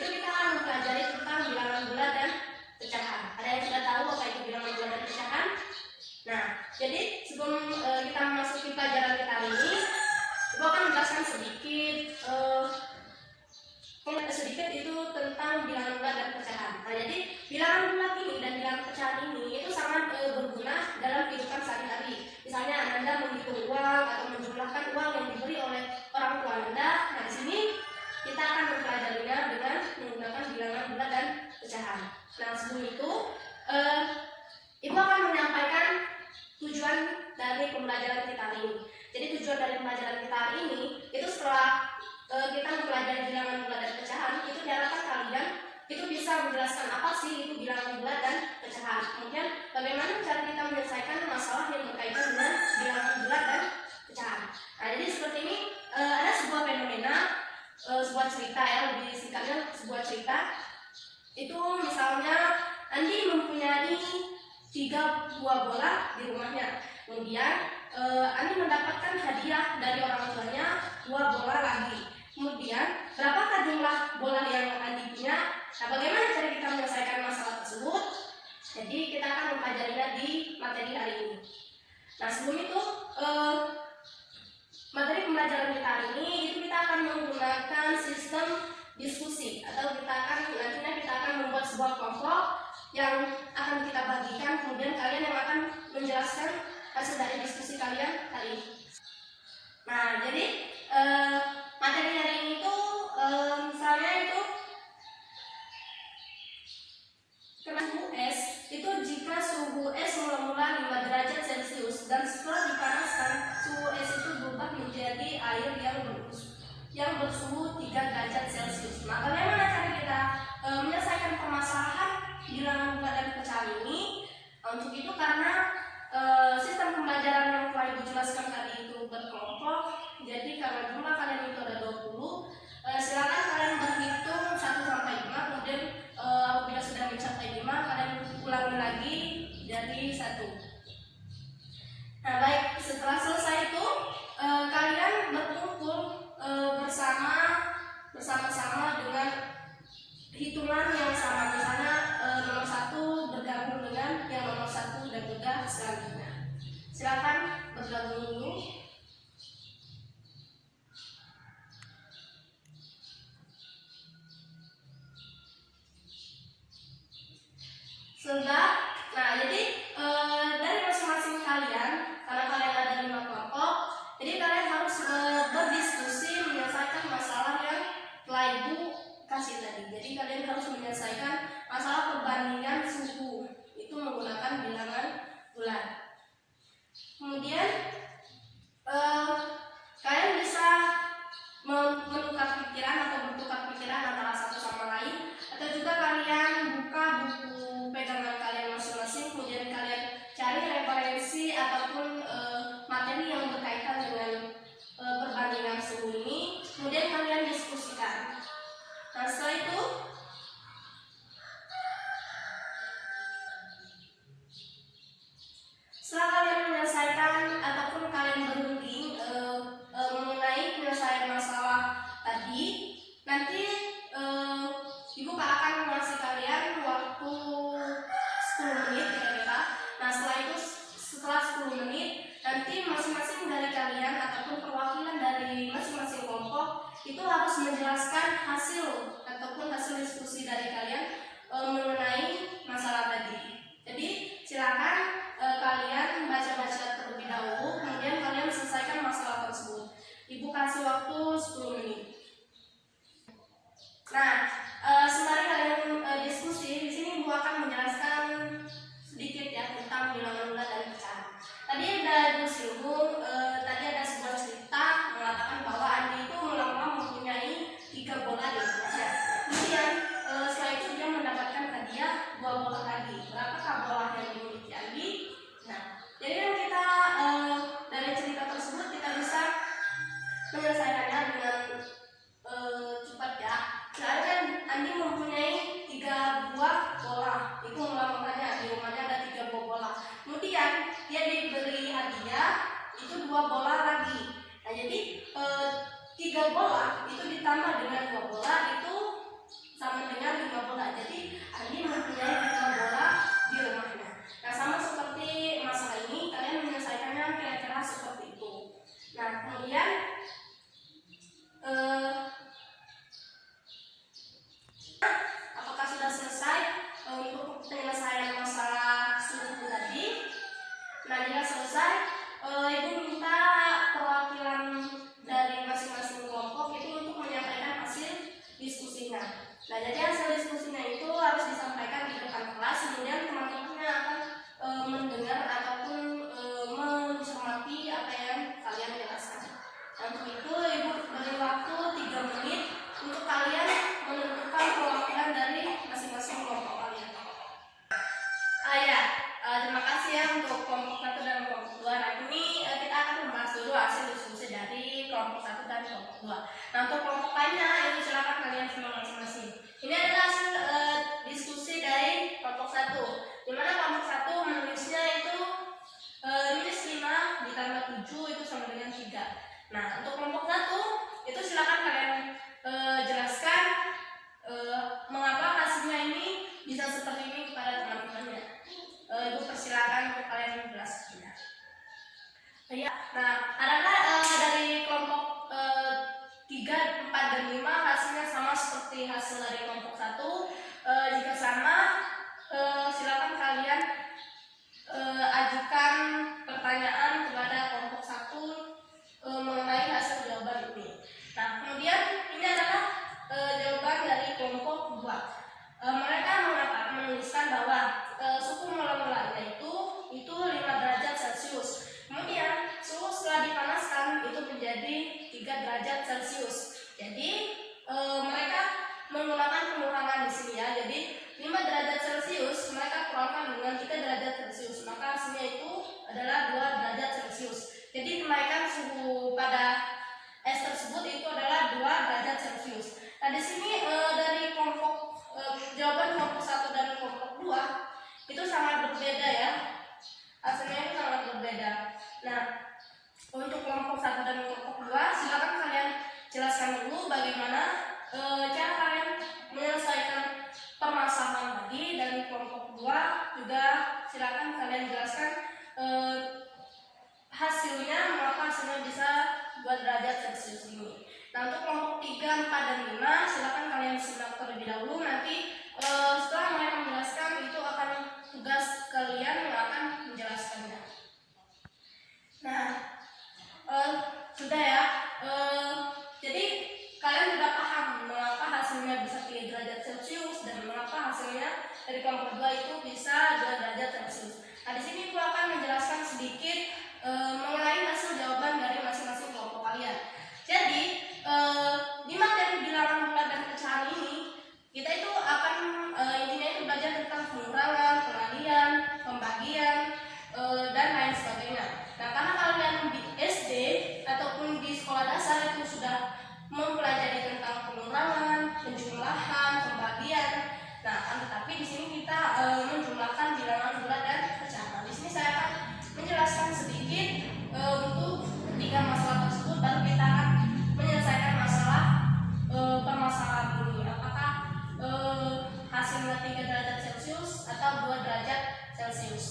itu kita akan mempelajari tentang bilangan bulat dan pecahan. Ada yang sudah tahu apa itu bilangan bulat dan pecahan? Nah, jadi sebelum kita memasuki pelajaran kita hari ini, Ibu akan menjelaskan sedikit itu tentang bilangan bulat dan pecahan. Nah, jadi bilangan bulat ini dan bilangan pecahan ini itu sangat berguna dalam kehidupan sehari-hari. Misalnya Anda menghitung uang atau menjumlahkan uang yang diberi oleh orang tua Anda. Nah, di sini kita akan mempelajarinya dengan menggunakan bilangan bulat dan pecahan. Nah, sebelum itu Ibu akan menyampaikan tujuan dari pembelajaran kita hari ini. Jadi tujuan dari pembelajaran kita hari ini itu setelah kita mempelajari bilangan bulat dan pecahan, itu diharapkan kalian itu bisa menjelaskan apa sih itu bilangan bulat dan pecahan. Kemudian bagaimana cara kita menyelesaikan masalah yang berkaitan dengan bilangan bulat dan pecahan. Nah, jadi seperti ini ada sebuah fenomena, sebuah cerita ya, lebih singkatnya sebuah cerita. Itu misalnya Andi mempunyai 3 buah bola di rumahnya. Kemudian Andi mendapatkan hadiah dari orang tuanya 2 bola lagi. Kemudian berapakah jumlah bola yang Andi punya? Nah, bagaimana cara kita menyelesaikan masalah tersebut? Jadi kita akan mempelajarinya di materi hari ini. Nah, sebelum itu materi pembelajaran kita hari ini itu kita akan menggunakan sistem diskusi, atau nantinya kita akan membuat sebuah kelompok yang akan kita bagikan, kemudian kalian yang akan menjelaskan hasil dari diskusi kalian hari ini. Nah, jadi materi hari ini itu misalnya itu suhu es itu jika suhu es mula-mula 5 derajat Celcius dan setelah dipanaskan suhu es itu berubah menjadi air yang bersuhu 3 derajat Celcius. Nah, bagaimana cara kita menyelesaikan permasalahan bilangan bulat dan pecahan ini? Untuk itu, karena sistem pembelajaran yang telah Ibu jelaskan tadi itu berkelompok, jadi karena jumlah kalian itu ada 20, silakan kalian berhitung 1 sampai 5, kemudian apabila sudah mencapai 5, kalian ulangi lagi jadi 1. Nah, baik, setelah selesai itu kalian berkumpul bersama-sama dengan hitungan yang sama. Misalnya nomor 1 bergabung dengan yang nomor 1 dan juga selanjutnya. Silakan bergabung dulu. Sudah. Nah, jadi dari masing-masing kalian, karena kalian ada 5 kelompok, jadi kalian harus berdiskusi menyelesaikan masalah yang telah Ibu kasih tadi. Jadi kalian harus menyelesaikan masalah perbandingan suhu itu menggunakan bilangan bulat. Kemudian kalian bisa menukar pikiran atau bertukar pikiran antara satu sama lain, atau juga kalian buka buku pegangan kalian masing-masing, kemudian kalian cari referensi ataupun materi yang berkaitan dengan perbandingan suhu ini, kemudian kalian diskusikan. Nah, setelah itu setelah kalian menyelesaikan ataupun kalian berunding mengenai penyelesaian masalah tadi, nanti Ibu akan mengasih kalian waktu 10 menit kira-kira. Nah, setelah 10 menit nanti masing-masing dari kalian ataupun perwakilan dari masing-masing kelompok itu harus menjelaskan hasil diskusi dari kalian mengenai masalah tadi. Jadi silakan kalian baca-baca terlebih dahulu, kemudian kalian selesaikan masalah tersebut. Ibu kasih waktu 10 menit. Nah, sembari kalian diskusi, di sini Ibu akan menjelaskan sedikit ya tentang bilangan bulat dan pecahan. Tadi ada Ibu singgung, tadi ada sebuah cerita mengatakan bahwa Andi itu mula-mula mempunyai 3 bola di rumahnya. Nah, adakah dari kelompok 3, 4, dan 5 hasilnya sama seperti hasil dari kelompok 1? Jika sama, silakan kalian ajukan pertanyaan kepada kelompok 1 mengenai hasil jawaban ini. Nah, kemudian ini adalah jawaban dari kelompok 2. Mereka menuliskan bahwa suhu mula-mulanya itu 5 derajat Celcius. Kemudian suhu setelah dipanaskan itu menjadi 3 derajat Celcius. Jadi mereka menggunakan pengurangan di sini ya. Jadi 5 derajat Celcius mereka kurangkan dengan 3 derajat Celcius, maka hasilnya itu adalah 2 derajat Celcius. Jadi kenaikan suhu pada es tersebut itu adalah 2 derajat Celcius. Nah, di sini dari kelompok jawaban kelompok 1 dan kelompok 2 itu sangat berbeda ya. Hasilnya itu sangat berbeda. Nah, untuk kelompok 1 dan kelompok 2 silakan kalian jelaskan dulu bagaimana cara kalian menyelesaikan permasalahan tadi, dan kelompok 2 juga silakan kalian jelaskan hasilnya, mengapa hasilnya bisa 2 derajat Celcius ini. Nah, untuk kelompok 3, 4, dan 5 silakan kalian simak terlebih dahulu. Nanti setelah mereka menjelaskan itu akan tugas kalian yang akan menjelaskannya. Nah, sudah ya. Jadi kalian sudah paham mengapa hasilnya bisa 3 derajat Celcius dan mengapa hasilnya dari kelompok 2 itu bisa 2 derajat Celcius. Nah, di sini aku akan menjelaskan sedikit mengenai hasil jawaban dari masing-masing kelompok kalian. Jadi di materi bilangan bulat dan pecahan ini kita itu akan intinya itu belajar tentang pengurangan, pengalihan, pembagian, dan lain sebagainya. Nah, karena kalian di SD ataupun di sekolah dasar itu sudah mempelajari tentang pengurangan, penjumlahan, pembagian. Nah, tetapi di sini kita menjumlahkan bilangan bulat dan pecahan. Di sini saya akan menjelaskan sedikit untuk 3 masalah tersebut, baru kita akan menyelesaikan masalah permasalahan ini. Apakah hasilnya 3 derajat Celcius atau 2 derajat Celcius?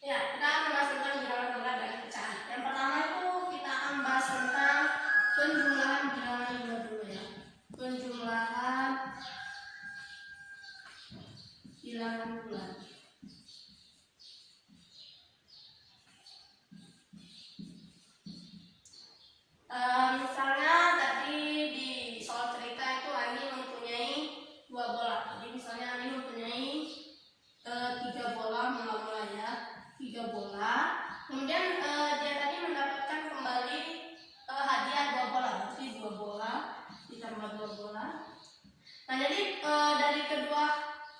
Ya, kita akan memasukkan bilangan bulat dan pecahan. Yang pertama itu kita akan bahas tentang penjumlahan bilangan bulat dulu ya. Penjumlahan bilangan bulat. Misalnya tadi di soal cerita itu Ani mempunyai 2 bola. Jadi misalnya Ani mempunyai 3 bola mula-mula ya, 3 bola. Kemudian dia tadi mendapatkan kembali hadiah 2 bola, berarti 2 bola ditambah 2 bola. Nah, jadi dari kedua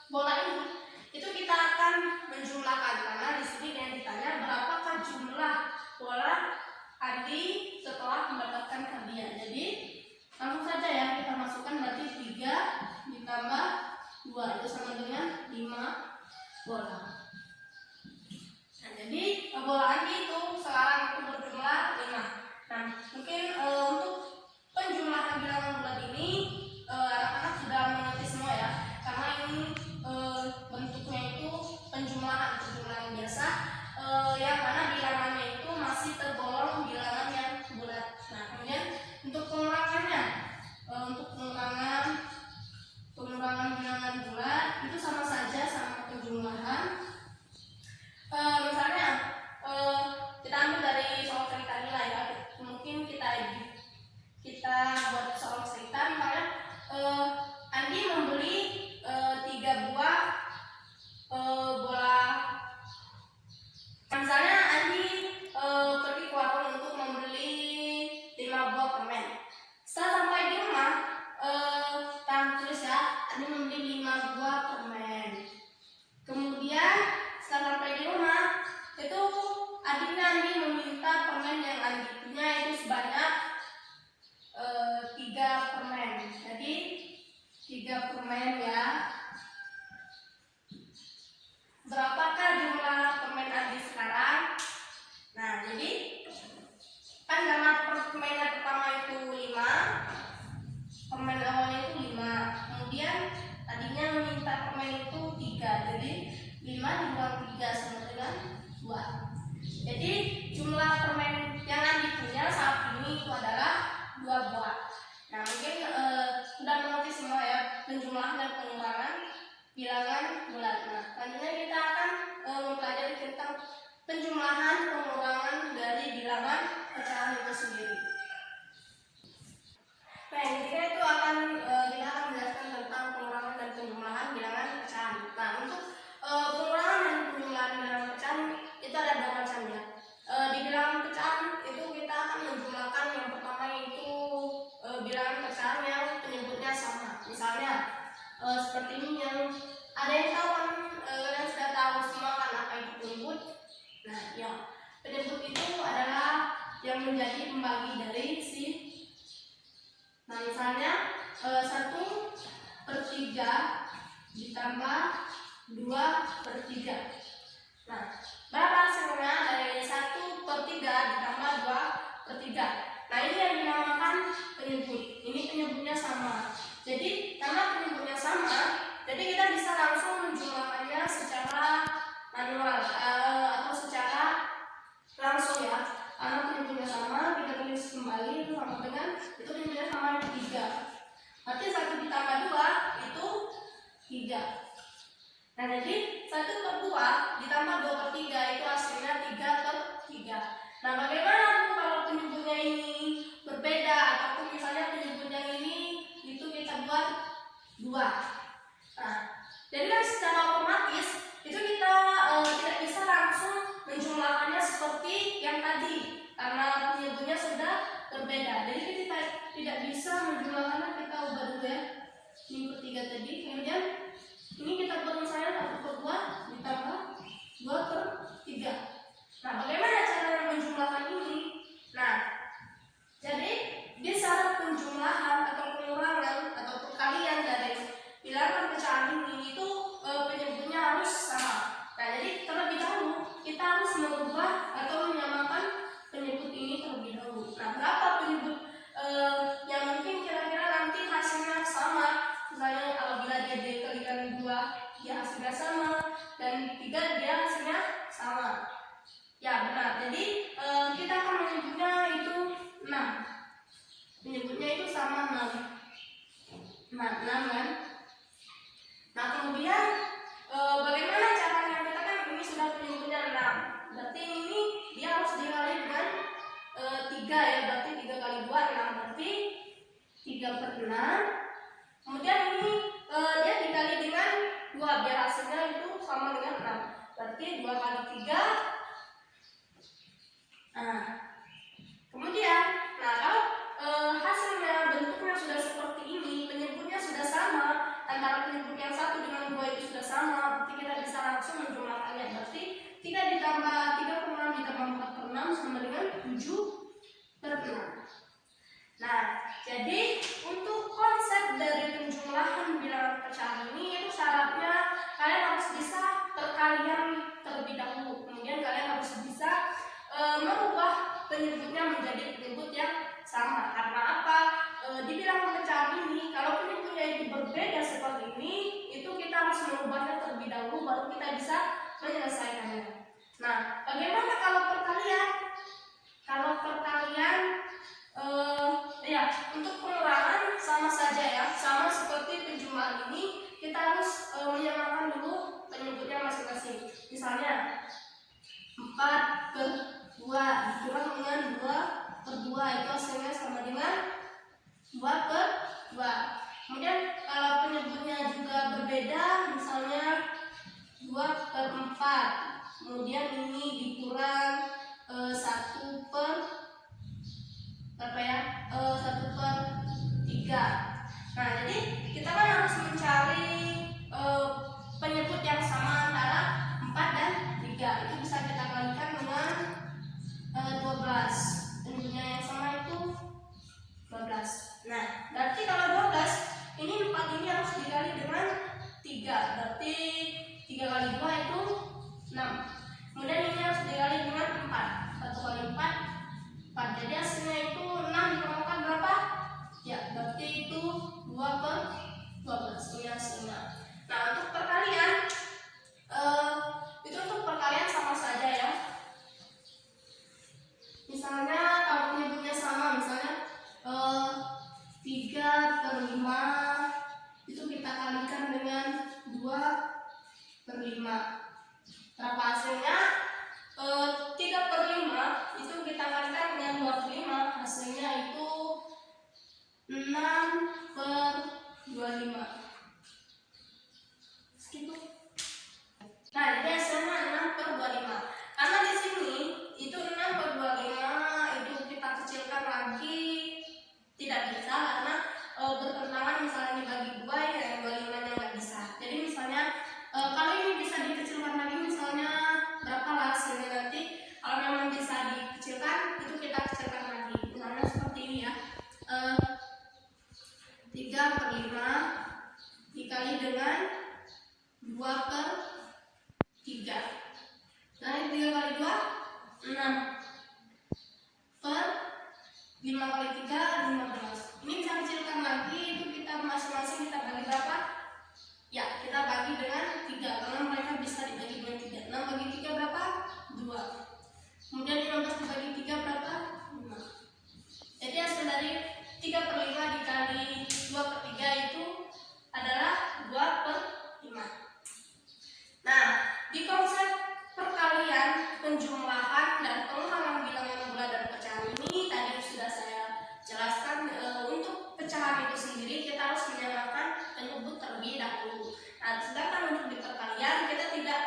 bola ini itu kita akan menjumlahkan, karena di sini yang ditanya berapakah jumlah bola Andi setelah mendapatkan hadiah. Jadi langsung saja ya kita masukkan, berarti 3 ditambah 2 itu sama dengan 5 bola. Nah, jadi bola Andi itu sekarang itu berjumlah 5. Nah, mungkin untuk penjumlahan bilangan bulat ini anak-anak sudah mengerti semua ya, karena ini bentuknya itu penjumlahan biasa, yang mana bilangannya itu masih tergolong bilangan yang bulat. Nah, kemudian untuk pengurangannya, untuk pengurangan bilangan bulat itu sama saja sama penjumlahan. Misalnya kita ambil dari soal cerita nilai ya, mungkin kita buat soal cerita. Misalnya Andi membeli 3 buah bola. Misalnya Andi pergi ke warung untuk membeli 5 buah permen. Setelah sampai di rumah, tulis ya, Andi membeli 5 buah permen. Kemudian setelah sampai di rumah, itu adiknya Andi meminta permen yang Andi punya itu sebanyak 3 permen. Jadi 3 permen ya. Berapakah jumlah permen Andi sekarang? Nah, jadi kan karena permen yang pertama itu 5, permen awalnya itu 5, kemudian tadinya meminta permen itu 3, jadi 5 dikurang 3 sama dengan 2. Jadi jumlah permen dan pengurangan bilangan bulat. Nah, selanjutnya kita akan mempelajari tentang penjumlahan pengurangan dari bilangan pecahan itu sendiri. Nah, yang ketiga itu kita akan menjelaskan tentang pengurangan dan penjumlahan bilangan pecahan. Nah, untuk pengurangan dan penjumlahan bilangan pecahan itu ada dua macam ya. Di bilangan pecahan itu kita akan menjumlahkan yang pertama yaitu bilangan pecahan yang penyebutnya sama. Misalnya seperti ini, yang ada yang tahu kan, kalian sudah tahu semua kan apa itu penyebut. Nah, ya, penyebut itu adalah yang menjadi pembagi dari si. Nah, misalnya 1/3 ditambah 2/3. Nah, berapa hasilnya dari 1/3 ditambah 2/3? Nah, ini yang dinamakan penyebut. Ini penyebutnya sama. Jadi karena penyebutnya sama, jadi kita bisa langsung menjumlahkannya secara manual atau secara langsung ya. Karena penyebutnya sama, kita tulis kembali itu sama dengan itu penyebutnya sama yang 3. Berarti 1 ditambah 2 itu 3. Nah, jadi 1/2 ditambah 2/3 itu hasilnya 3/3. Nah, bagaimana kalau penyebutnya ini berbeda ataupun misalnya penyebutnya ini itu kita buat 2. Nah, jadi kan secara otomatis itu kita tidak bisa langsung menjumlahkannya seperti yang tadi karena penyebutnya sudah berbeda. Jadi kita tidak bisa menjumlahkannya, kita ubah dulu ya. Ini per 3 tadi, kemudian ini kita buat misalnya 1/2 ditambah 2/3. Nah, bagaimana cara menjumlahkan ini? Nah, jadi di syarat penjumlahan atau pengurangan atau perkalian dari bilangan pecahan ini itu penyebutnya harus sama. Nah, jadi terlebih dahulu kita harus merubah atau menyamakan penyebut ini terlebih dahulu. Nah, berapa penyebut yang mungkin kira-kira nanti hasilnya sama? Misalnya apabila dia dikalikan 2 dia hasilnya sama, dan 3 dia hasilnya sama. Ya, benar. Jadi kita akan menyebutnya itu 6. Penyebutnya itu sama 6. Nah, 6 kan? Nah, kemudian bagaimana caranya? Kita kan ini sudah penyebutnya 6. Berarti ini dia harus dikali dengan 3 ya. Berarti 3 kali 2 6. Berarti 3/6. Kemudian ini dia dikali dengan 2 biar hasilnya itu sama dengan 6. Berarti 2 kali 3. Nah, kemudian kalau hasilnya bentuknya sudah seperti ini, penyebutnya sudah sama, antara penyebut yang 1 dengan 2 itu sudah sama, berarti kita bisa langsung menjumlahkannya. Berarti 3 ditambah 3/6 ditambah 4/6 sama dengan 7/6. Nah, jadi untuk konsep dari penjumlahan bilangan pecahan ini itu syaratnya kalian harus bisa perkalian terlebih dahulu. Kemudian kalian harus bisa merubah penyebutnya menjadi penyebut yang sama. Karena apa? Di bilangan pecahan ini kalau penyebutnya itu berbeda seperti ini, itu kita harus merubahnya terlebih dahulu baru kita bisa menyelesaikannya. Nah, bagaimana kalau perkalian? Kalau perkalian ya, untuk pengurangan sama saja ya, sama seperti penjumlahan ini, kita harus menyamakan dulu penyebutnya masing-masing. Misalnya 4/2 dikurang dengan 2/2 itu hasilnya sama dengan 2/2. Kemudian kalau penyebutnya juga berbeda, misalnya 2/4, kemudian ini dikurang 1/3. Nah, jadi kita kan harus mencari penyebut yang sama antara 4 dan 3. Itu bisa kita kalikan dengan 12. Penyebutnya yang sama itu 12. Nah, berarti kalau 12 ini 4 ini harus dikali dengan 5. Berapa hasilnya? 3/5 itu kita kalikan dengan 25, hasilnya itu 6/25. Segitu. Nah, jadi hasilnya 6/25. Karena di sini itu 6/25 itu kita kecilkan lagi tidak bisa karena bertentangan, misalnya dibagi 2 ya yang 25-nya nggak bisa. Jadi misalnya kalau ini bisa dikecilkan lagi, misalnya berapa lah hasilnya nanti. Kalau memang bisa dikecilkan, itu kita kecilkan lagi. Misalnya seperti ini ya. 3/5 dikali dengan 2/3. Dari 3 kali 2, 6. Per 5 kali 3, 15. Ini bisa kecilkan lagi, itu kita masing-masing kita bagi berapa? Ya, kita bagi dengan 3 karena mereka bisa dibagi dengan 3. 6 bagi 3 berapa? 2. Kemudian 15 dibagi 3 berapa? 5. Jadi hasil dari 3/5 dikali 2/3 itu adalah 2/5. Nah, di konsep perkalian, penjumlahan, dan pengurangan bilangan bulat dan pecahan ini tadi sudah saya jelaskan. Untuk pecahan itu sendiri kita harus menyamakan penyebut terlebih dahulu. Nah, sedangkan untuk di perkalian kita tidak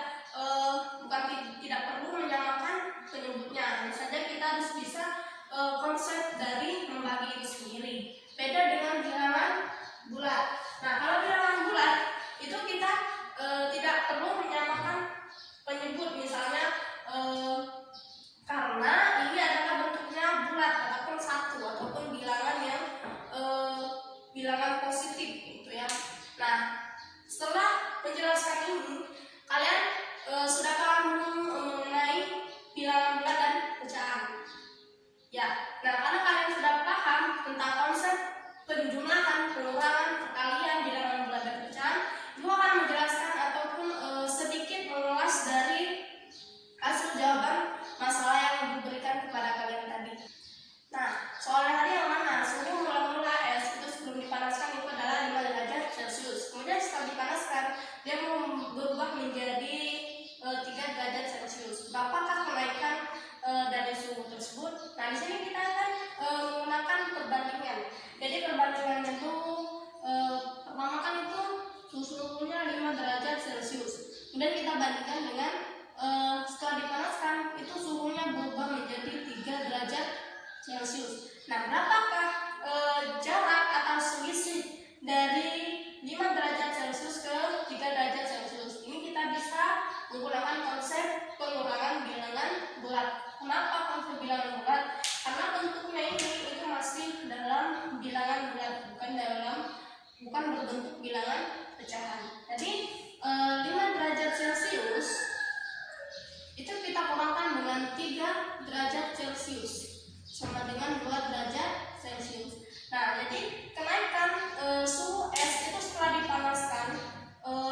perlu menyamakan penyebutnya. Hanya saja kita harus bisa konsep dari membagi itu sendiri. Beda dengan bilangan bulat. Nah, kalau bilangan bulat itu kita tidak perlu menyamakan penyebut, misalnya karena ini adalah bentuknya bulat ataupun satu ataupun bilangan yang bilangan positif gitu ya. Nah, setelah menjelaskan ini, kalian sudah paham mengenai bilangan bulat dan pecahan ya. Nah, karena kalian sudah paham tentang konsep penjumlahan, pengurangan, perkalian, bilangan bulat dan pecahan, Ibu akan menjelaskan ataupun sedikit mengulas dari hasil jawaban masalah yang Ibu berikan kepada kalian tadi. Nah, soalnya tadi yang mana? Suhu mula-mula es itu sebelum dipanaskan itu adalah 5 derajat Celcius. Kemudian setelah dipanaskan, dia berubah menjadi 3 derajat Celcius. Berapakah kenaikan dari suhu tersebut? Nah, di sini kita akan menggunakan perbandingan. Jadi perbandingannya itu pertama kan itu suhunya 5 derajat Celcius. Kemudian kita bandingkan dengan setelah dipanaskan itu suhunya berubah menjadi 3 derajat Celcius. Nah, berapakah jarak atau selisih dari 5 derajat Celcius ke 3 derajat Celcius? Ini kita bisa menggunakan konsep pengurangan bilangan bulat. Kenapa konsep bilangan bulat? Karena bentuknya ini itu masih dalam bilangan bulat, bukan berbentuk bilangan pecahan. Jadi 5 derajat Celcius itu kita kurangkan dengan 3 derajat Celcius sama dengan 2 derajat Celcius. Nah, jadi kenaikan suhu es itu setelah dipanaskan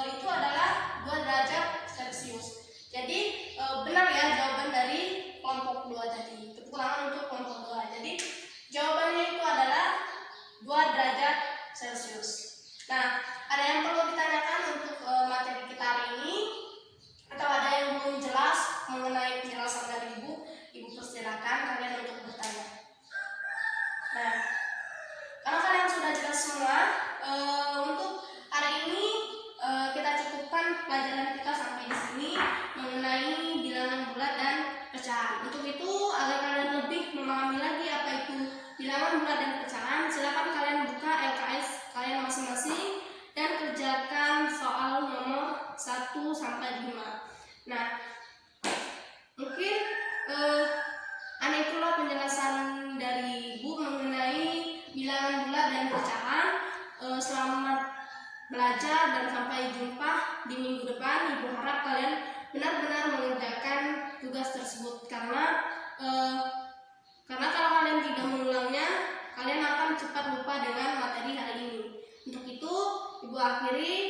itu adalah 2 derajat Celcius. Jadi benar ya jawaban dari kelompok 2 tadi. Kekurangan untuk kelompok 2. Jadi jawabannya itu adalah 2 derajat Celcius. Nah, ada yang perlu ditanyakan untuk materi kita hari ini? Atau ada yang belum jelas mengenai penjelasan dari Ibu persilakan kalian untuk bertanya. Nah, karena kalian sudah jelas semua, untuk hari ini kita cukupkan pelajaran kita sampai di sini mengenai bilangan bulat dan pecahan. Untuk itu, agar kalian lebih memahami lagi apa itu bilangan bulat dan pecahan, silakan kalian buka LKS kalian masing-masing dan kerjakan soal nomor 1 sampai 5. Nah, mungkin itulah penjelasan dari Ibu mengenai bilangan bulat dan pecahan. Selamat belajar dan sampai jumpa di minggu depan. Ibu harap kalian benar-benar mengerjakan tugas tersebut karena kalau kalian tidak mengulangnya, kalian akan cepat lupa dengan materi hari ini. Untuk itu, Ibu akhiri.